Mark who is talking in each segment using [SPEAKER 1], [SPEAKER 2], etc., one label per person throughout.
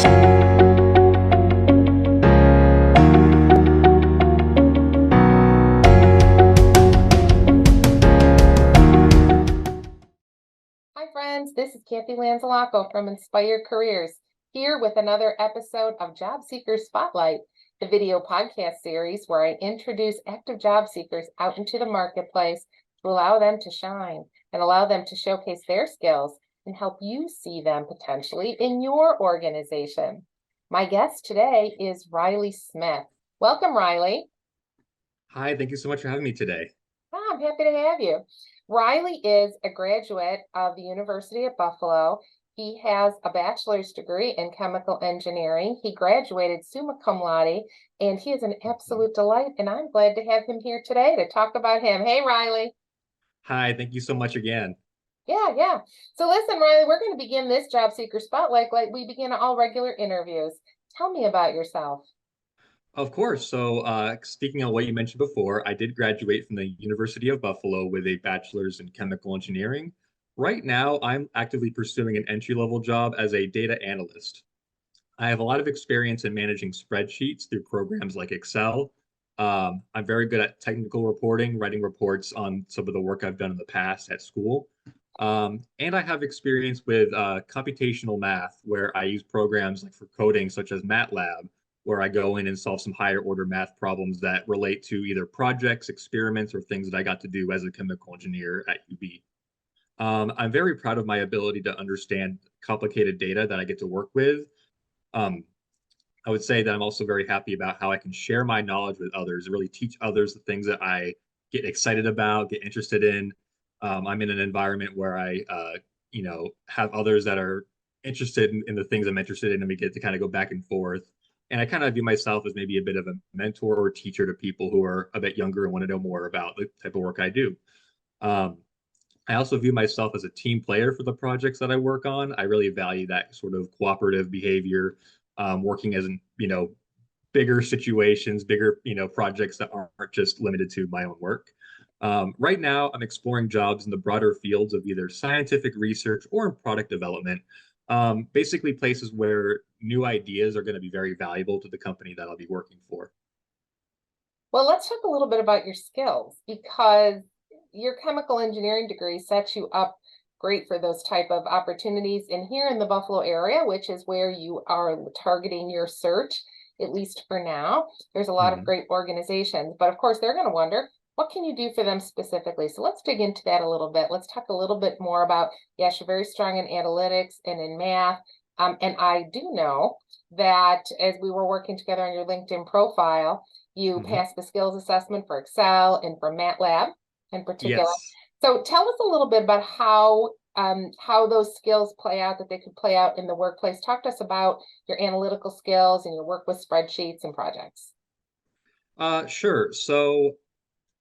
[SPEAKER 1] Hi, friends. This is Kathy Lanzalaco from Inspired Careers, here with another episode of Job Seeker Spotlight, the video podcast series where I introduce active job seekers out into the marketplace to allow them to shine and allow them to showcase their skills and help you see them potentially in your organization. My guest today is Riley Smith. Welcome, Riley.
[SPEAKER 2] Hi, thank you so much for having me today.
[SPEAKER 1] Oh, I'm happy to have you. Riley is a graduate of the University of Buffalo. He has a bachelor's degree in chemical engineering. He graduated summa cum laude, and he is an absolute delight. And I'm glad to have him here today to talk about him. Hey, Riley.
[SPEAKER 2] Hi, thank you so much again.
[SPEAKER 1] Yeah. So listen, Riley, we're going to begin this job seeker spotlight like we begin all regular interviews. Tell me about yourself.
[SPEAKER 2] Of course. Speaking on what you mentioned before, I did graduate from the University of Buffalo with a bachelor's in chemical engineering. Right now, I'm actively pursuing an entry-level job as a data analyst. I have a lot of experience in managing spreadsheets through programs like Excel. I'm very good at technical reporting, writing reports on some of the work I've done in the past at school. And I have experience with computational math, where I use programs like for coding, such as MATLAB, where I go in and solve some higher order math problems that relate to either projects, experiments, or things that I got to do as a chemical engineer at UB. I'm very proud of my ability to understand complicated data that I get to work with. Um, I would say that I'm also very happy about how I can share my knowledge with others, really teach others the things that I get excited about, get interested in. I'm in an environment where I have others that are interested in the things I'm interested in, and we get to kind of go back and forth. And I kind of view myself as maybe a bit of a mentor or teacher to people who are a bit younger and want to know more about the type of work I do. Um, I also view myself as a team player for the projects that I work on. I really value that sort of cooperative behavior, working as in, bigger situations, bigger, projects that aren't just limited to my own work. Right now, I'm exploring jobs in the broader fields of either scientific research or in product development, basically places where new ideas are going to be very valuable to the company that I'll be working for.
[SPEAKER 1] Well, let's talk a little bit about your skills because your chemical engineering degree sets you up great for those type of opportunities. And here in the Buffalo area, which is where you are targeting your search, at least for now, there's a lot of
[SPEAKER 2] Mhm.
[SPEAKER 1] great organizations. But of course, they're going to wonder, what can you do for them specifically? So let's dig into that a little bit. Let's talk a little bit more about, yes, you're very strong in analytics and in math. And I do know that as we were working together on your LinkedIn profile, you
[SPEAKER 2] Mhm.
[SPEAKER 1] passed the skills assessment for Excel and for MATLAB in particular.
[SPEAKER 2] Yes.
[SPEAKER 1] So tell us a little bit about how those skills play out, that they could play out in the workplace. Talk to us about your analytical skills and your work with spreadsheets and projects.
[SPEAKER 2] Sure. So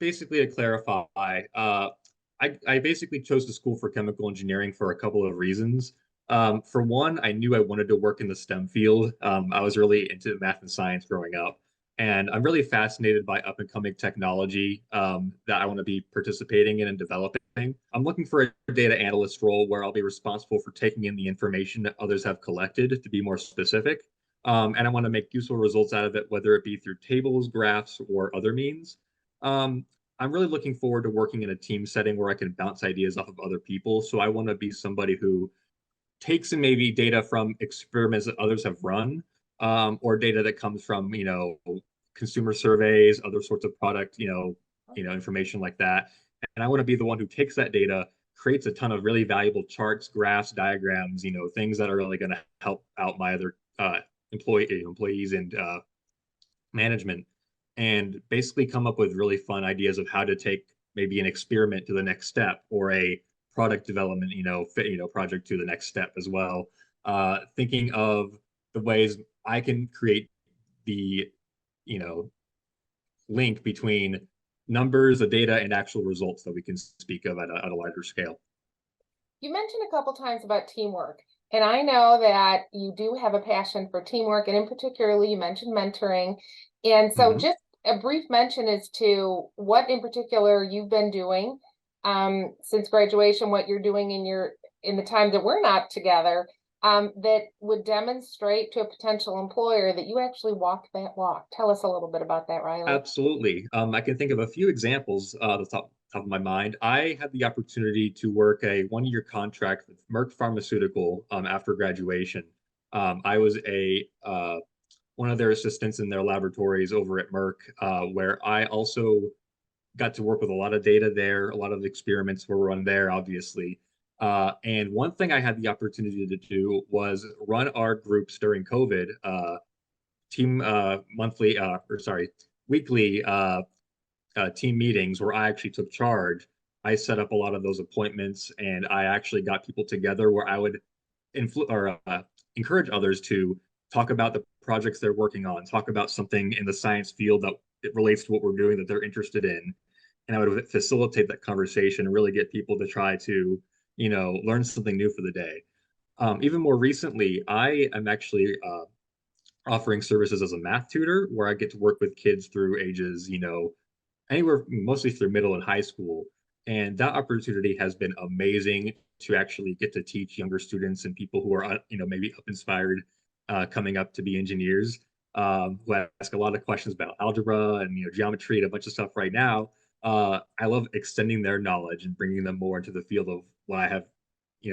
[SPEAKER 2] basically, to clarify, I basically chose the school for chemical engineering for a couple of reasons. For one, I knew I wanted to work in the STEM field. I was really into math and science growing up, and I'm really fascinated by up and coming technology that I want to be participating in and developing. I'm looking for a data analyst role where I'll be responsible for taking in the information that others have collected, to be more specific. And I want to make useful results out of it, whether it be through tables, graphs, or other means. Um, I'm really looking forward to working in a team setting where I can bounce ideas off of other people. So I want to be somebody who takes in maybe data from experiments that others have run, or data that comes from, consumer surveys, other sorts of product, information like that. And I want to be the one who takes that data, creates a ton of really valuable charts, graphs, diagrams, things that are really going to help out my other employees and management, and basically come up with really fun ideas of how to take maybe an experiment to the next step, or a product development, project to the next step as well. Thinking of the ways I can create the, you know, link between numbers, the data, and actual results that we can speak of at a larger scale.
[SPEAKER 1] You mentioned a couple times about teamwork, and I know that you do have a passion for teamwork, and in particularly you mentioned mentoring. And so
[SPEAKER 2] Mhm.
[SPEAKER 1] just a brief mention as to what in particular you've been doing since graduation, what you're doing in the time that we're not together, that would demonstrate to a potential employer that you actually walk that walk. Tell us a little bit about that, Riley.
[SPEAKER 2] Absolutely. I can think of a few examples at the top of my mind. I had the opportunity to work a 1-year contract with Merck Pharmaceutical after graduation. I was a one of their assistants in their laboratories over at Merck, where I also got to work with a lot of data there. A lot of experiments were run there, obviously. And one thing I had the opportunity to do was run our groups during COVID, team monthly, or sorry, weekly team meetings where I actually took charge. I set up a lot of those appointments, and I actually got people together where I would encourage others to talk about the projects they're working on, talk about something in the science field that it relates to what we're doing that they're interested in, and I would facilitate that conversation and really get people to try to, learn something new for the day. Even more recently, I am actually offering services as a math tutor where I get to work with kids through ages, anywhere mostly through middle and high school. And that opportunity has been amazing to actually get to teach younger students and people who are, maybe up inspired coming up to be engineers, who ask a lot of questions about algebra and, geometry and a bunch of stuff right now. I love extending their knowledge and bringing them more into the field of what I have,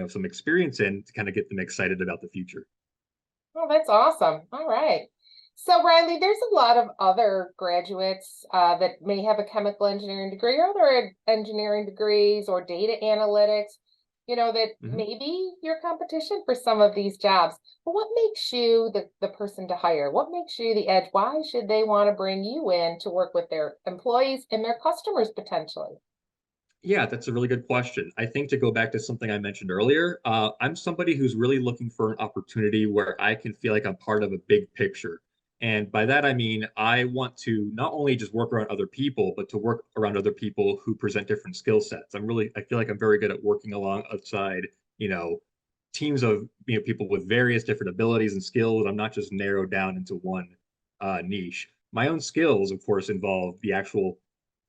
[SPEAKER 2] some experience in to kind of get them excited about the future.
[SPEAKER 1] Oh, that's awesome. All right. So, Riley, there's a lot of other graduates that may have a chemical engineering degree or other engineering degrees or data analytics, that
[SPEAKER 2] Mhm.
[SPEAKER 1] may be your competition for some of these jobs. But what makes you the person to hire? What makes you the edge? Why should they want to bring you in to work with their employees and their customers potentially?
[SPEAKER 2] Yeah, that's a really good question. I think to go back to something I mentioned earlier, I'm somebody who's really looking for an opportunity where I can feel like I'm part of a big picture. And by that, I mean, I want to not only just work around other people, but to work around other people who present different skill sets. I feel like I'm very good at working alongside, you know, teams of, people with various different abilities and skills. I'm not just narrowed down into one niche. My own skills, of course, involve the actual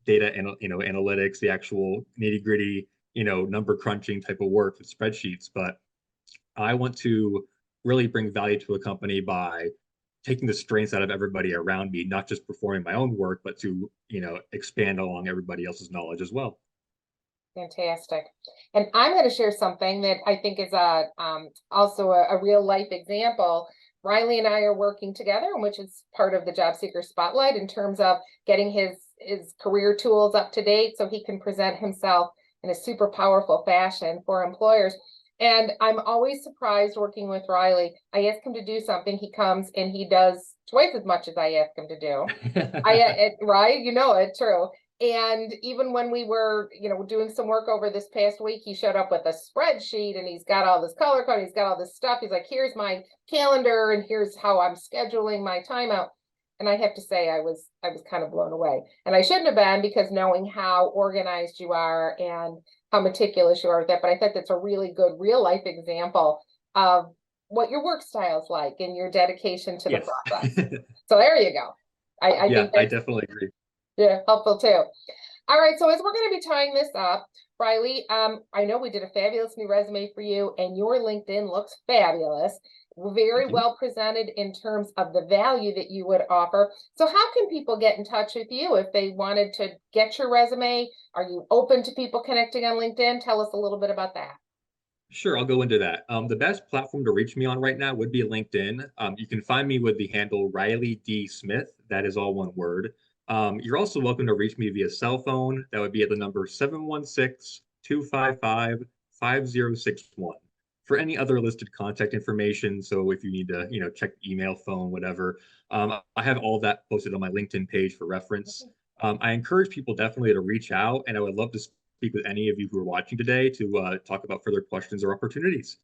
[SPEAKER 2] data and analytics, the actual nitty gritty, number crunching type of work with spreadsheets. But I want to really bring value to a company by taking the strengths out of everybody around me, not just performing my own work, but to expand along everybody else's knowledge as well.
[SPEAKER 1] Fantastic. And I'm going to share something that I think is also a real life example. Riley and I are working together, which is part of the Job Seeker Spotlight in terms of getting his career tools up to date so he can present himself in a super powerful fashion for employers. And I'm always surprised working with Riley. I ask him to do something, he comes and he does twice as much as I ask him to do. Right, it, true. And even when we were, doing some work over this past week, he showed up with a spreadsheet and he's got all this color code, he's got all this stuff. He's like, here's my calendar and here's how I'm scheduling my time out. And I have to say, I was kind of blown away. And I shouldn't have been, because knowing how organized you are and how meticulous you are with that. But I think that's a really good real life example of what your work style is like and your dedication to the
[SPEAKER 2] Yes.
[SPEAKER 1] process. So there you go. I
[SPEAKER 2] Yeah,
[SPEAKER 1] think
[SPEAKER 2] I
[SPEAKER 1] that's,
[SPEAKER 2] definitely agree.
[SPEAKER 1] yeah, helpful too. All right, so as we're going to be tying this up, Riley, I know we did a fabulous new resume for you, and your LinkedIn looks fabulous. Very
[SPEAKER 2] Thank you.
[SPEAKER 1] well presented in terms of the value that you would offer. So how can people get in touch with you if they wanted to get your resume? Are you open to people connecting on LinkedIn? Tell us a little bit about that.
[SPEAKER 2] Sure, I'll go into that. The best platform to reach me on right now would be LinkedIn. You can find me with the handle Riley D. Smith. That is all one word. You're also welcome to reach me via cell phone. That would be at the number 716-255-5061. For any other listed contact information, so if you need to, check email, phone, whatever, I have all that posted on my LinkedIn page for reference. I encourage people definitely to reach out, and I would love to speak with any of you who are watching today to talk about further questions or opportunities.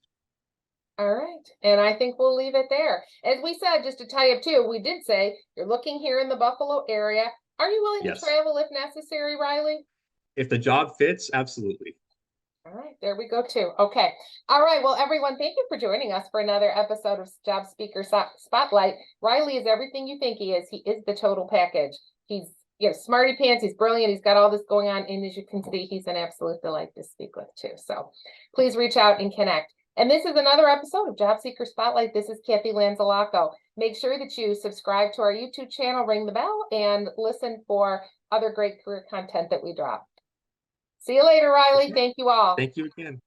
[SPEAKER 1] All right. And I think we'll leave it there. As we said, just to tie up too, we did say you're looking here in the Buffalo area. Are you willing to
[SPEAKER 2] Yes.
[SPEAKER 1] travel if necessary, Riley?
[SPEAKER 2] If the job fits, absolutely.
[SPEAKER 1] All right, there we go too. Okay. All right. Well, everyone, thank you for joining us for another episode of Job Speaker Spotlight. Riley is everything you think he is. He is the total package. He's, smarty pants. He's brilliant. He's got all this going on. And as you can see, he's an absolute delight to speak with too. So please reach out and connect. And this is another episode of Job Seeker Spotlight. This is Kathy Lanzalaco. Make sure that you subscribe to our YouTube channel, ring the bell, and listen for other great career content that we drop. See you later, Riley. Thank you all.
[SPEAKER 2] Thank you again.